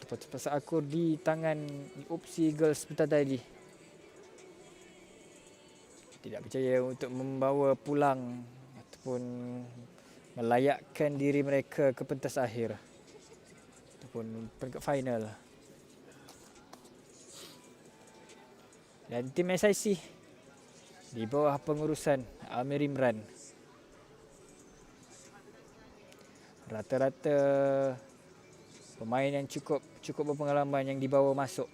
Pasal akur di tangan Opsi Girls sebentar tadi. Tidak percaya untuk membawa pulang ataupun melayakkan diri mereka ke pentas akhir ataupun peringkat final. Dan tim SIC di bawah pengurusan Amir Imran, rata-rata pemain yang cukup berpengalaman yang dibawa masuk.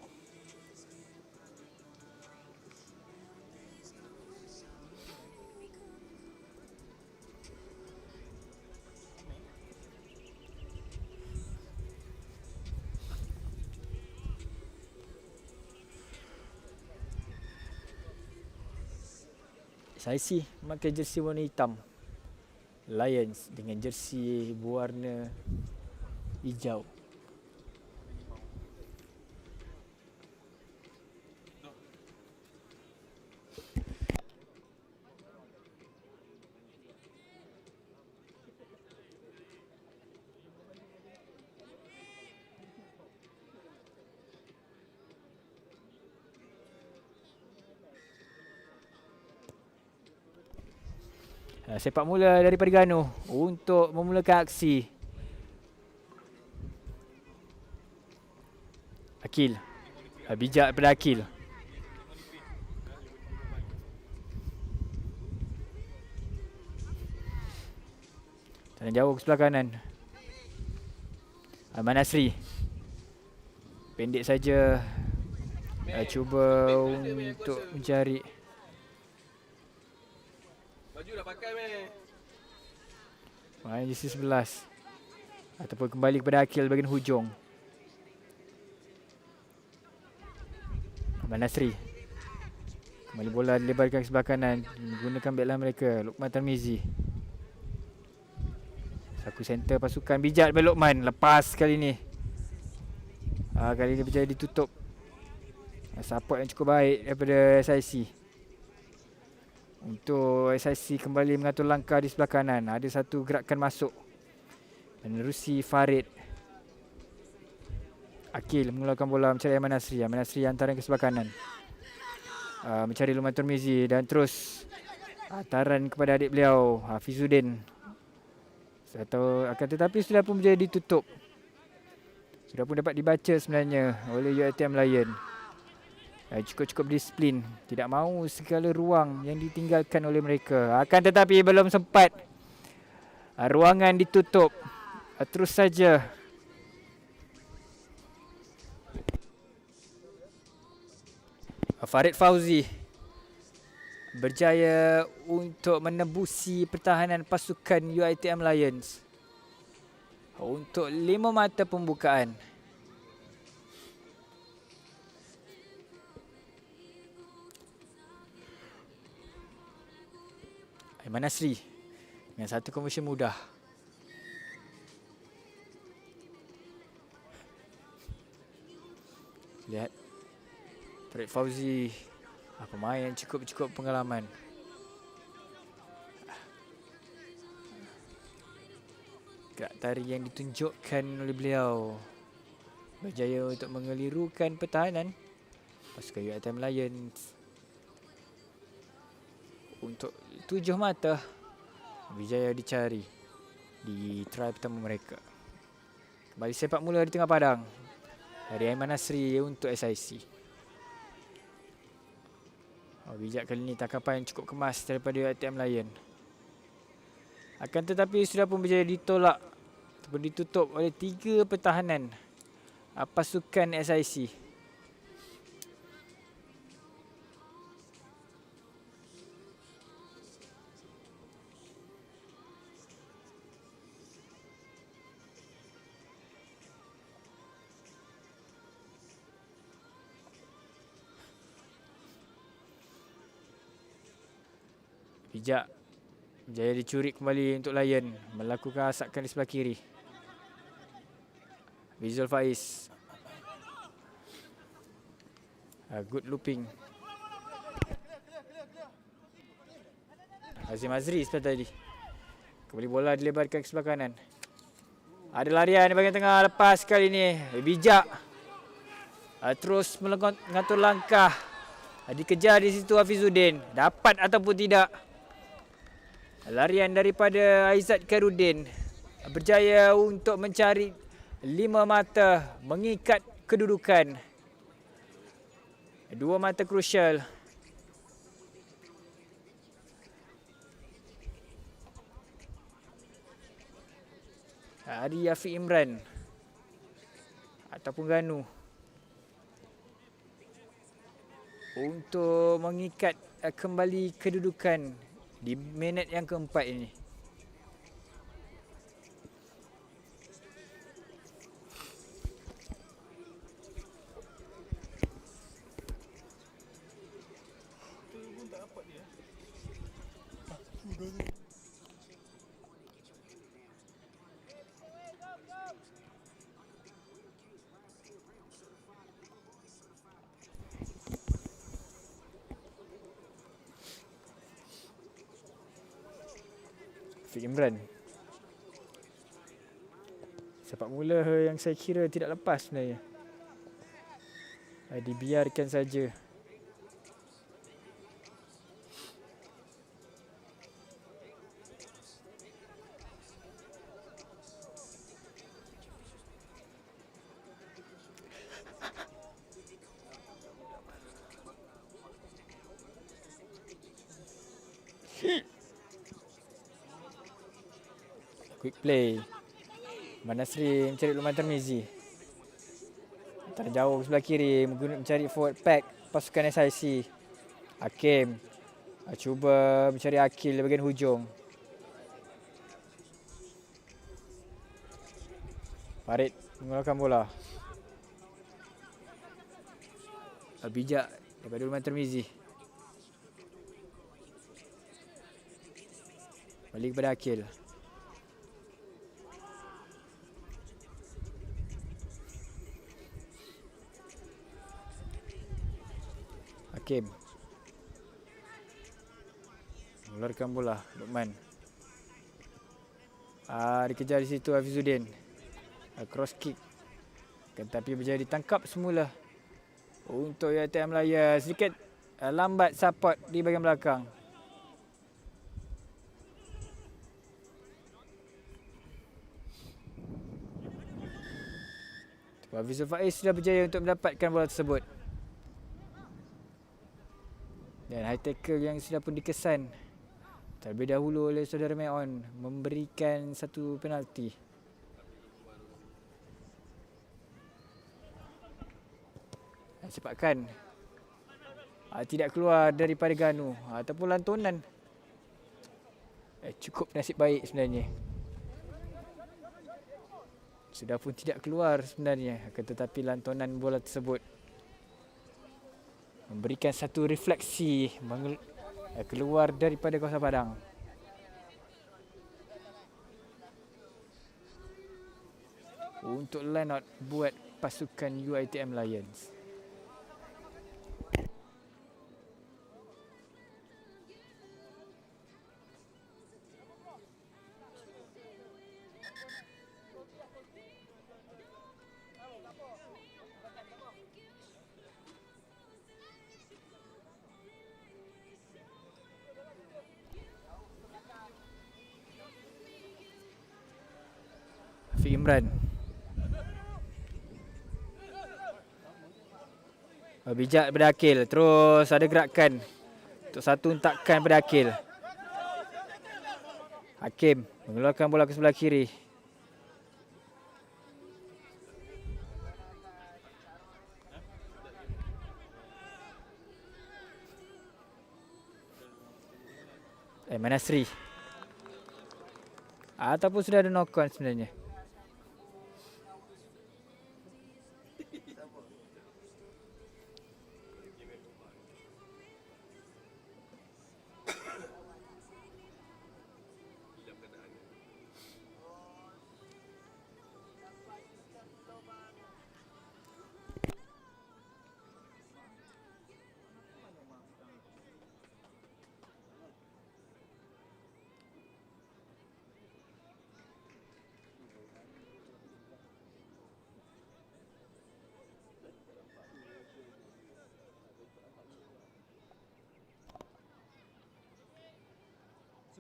SIC memakai jersey warna hitam, Lions dengan jersey berwarna hijau. Sepak mula daripada Ganu untuk memulakan aksi. Akil. Bijak daripada Akil. Tangan jauh ke sebelah kanan. Ahmad Nasri. Pendek saja. Cuba untuk mencari. Baju dah pakai Main jersey 11. Ataupun kembali kepada Akil bahagian hujung. Ahmad Nasri. Kembali bola dilebarkan ke sebelah kanan. Menggunakan backline mereka. Luqman Tarmizi. Saku center pasukan. Bijak daripada Luqman. Lepas kali ni. Kali ni berjaya ditutup. Support yang cukup baik daripada SIC. Untuk SIC kembali mengatur langkah di sebelah kanan. Ada satu gerakan masuk. Menerusi Farid. Akil mengeluarkan bola mencari Ahmad Nasri. Ahmad Nasri hantaran ke sebelah kanan. Mencari Luqman Tarmizi dan terus hantaran kepada adik beliau Hafizuddin. Akan tetapi sudah pun menjadi ditutup. Sudah pun dapat dibaca sebenarnya oleh UiTM Lion. Cukup disiplin. Tidak mahu segala ruang yang ditinggalkan oleh mereka. Akan tetapi belum sempat. Ruangan ditutup. Terus saja. Farid Fauzi berjaya untuk menembusi pertahanan pasukan UiTM Lions untuk 5 mata pembukaan. Ahmad Nasri dengan satu conversion mudah. Lihat Farid Fauzi, pemain yang cukup pengalaman. Gerak tari yang ditunjukkan oleh beliau berjaya untuk mengelirukan pertahanan pasukan UiTM Lions. Untuk 7 mata berjaya dicari di try pertama mereka. Kembali sepak mula di tengah padang dari Ahmad Nasri untuk SIC. Bijak kali ini tangkapan yang cukup kemas daripada UiTM Lion. Akan tetapi sudah pun berjaya ditolak ataupun ditutup oleh 3 pertahanan pasukan SIC. Bijak berjaya dicuri kembali untuk Lion. Melakukan asakan di sebelah kiri. Vizul Faiz. Good looping. Azim Azri sebelah tadi. Kembali bola dilebarkan ke sebelah kanan. Ada larian di bahagian tengah. Lepas kali ni. Bijak. Terus mengatur langkah. Dikejar di situ Hafizuddin. Dapat ataupun tidak. Larian daripada Aizat Khairuddin. Berjaya untuk mencari 5 mata. Mengikat kedudukan. 2 mata krusial. Ari Afiq Imran ataupun Ganu untuk mengikat kembali kedudukan di minit yang keempat ini. Afiq Imran. Sepak mula yang saya kira tidak lepas sebenarnya. Dibiarkan saja. Quick play. Manasri mencari Luqman Tarmizi. Antara jauh sebelah kiri mencari forward pack pasukan SIC. Hakim cuba mencari Akil di bahagian hujung. Farid mengeluarkan bola. Bijak daripada Luqman Tarmizi. Balik kepada Akil. Hakim mengeluarkan bola. Luqman dikejar di situ Hafizuddin. Cross kick tetapi berjaya ditangkap semula untuk UiTM Melaya. Sedikit lambat support di bahagian belakang. Hafizul Faiz sudah berjaya untuk mendapatkan bola tersebut. Dan high tackle yang sudah pun dikesan terlebih dahulu oleh saudara Meon memberikan satu penalti. Cepatkan tidak keluar daripada Ganu ataupun lantunan. Cukup nasib baik sebenarnya. Sudah pun tidak keluar sebenarnya, akan tetapi lantunan bola tersebut memberikan satu refleksi keluar daripada kawasan padang. Untuk line out buat pasukan UiTM Lions. Afiq Imran. Bijak daripada Akil. Terus ada gerakan untuk satu hentakan daripada Akil. Hakim mengeluarkan bola ke sebelah kiri. Manasri. Ataupun sudah ada knock on sebenarnya.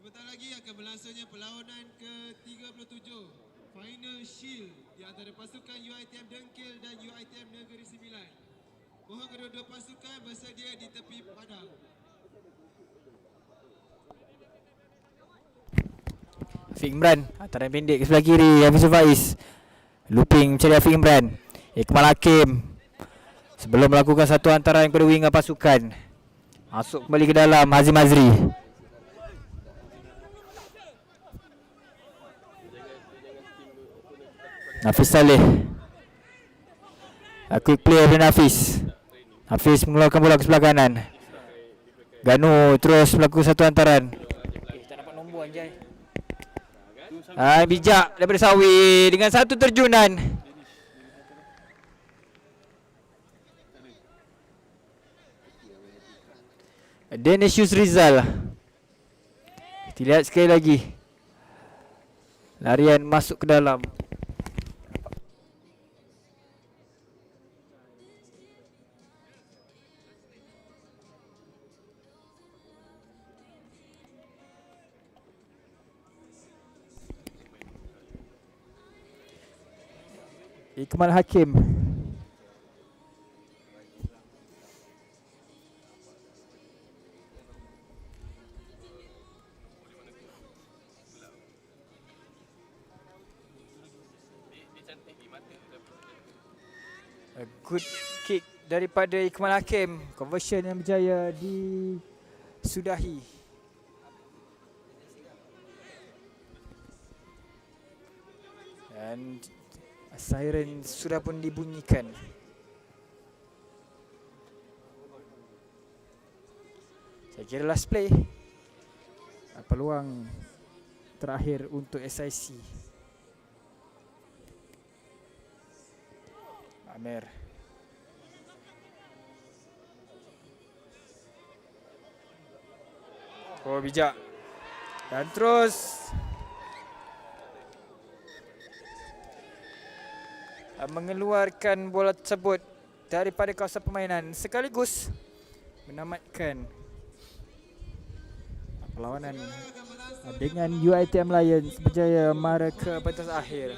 Sebentar lagi akan berlangsungnya perlawanan ke-37 Final Shield di antara pasukan UiTM Dengkil dan UiTM Negeri Sembilan. Mohon kedua-dua pasukan bersedia di tepi padang. Afiq Imran, hantaran pendek ke sebelah kiri, Hafizul Faiz. Looping mencari Afiq Imran. Ikmal Hakim sebelum melakukan satu hantaran kepada winger pasukan. Masuk kembali ke dalam Hazim Azri. Hafiz Saleh. Quick play dari Hafiz. Hafiz mengeluarkan bola ke sebelah kanan. Ganu terus melakukan satu hantaran. Tak dapat nombor Anjay. Bijak daripada Sawi dengan satu terjunan. Denisius Rizal. Kita lihat sekali lagi. Larian masuk ke dalam. Ikmal Hakim. A good kick daripada Ikmal Hakim. Conversion yang berjaya disudahi. Dan siren sudah pun dibunyikan. Saya kira last play. Peluang terakhir untuk SIC. Amer. Oh, bijak. Dan terus mengeluarkan bola tersebut daripada kawasan permainan sekaligus menamatkan perlawanan dengan UiTM Lions berjaya mara ke batas akhir.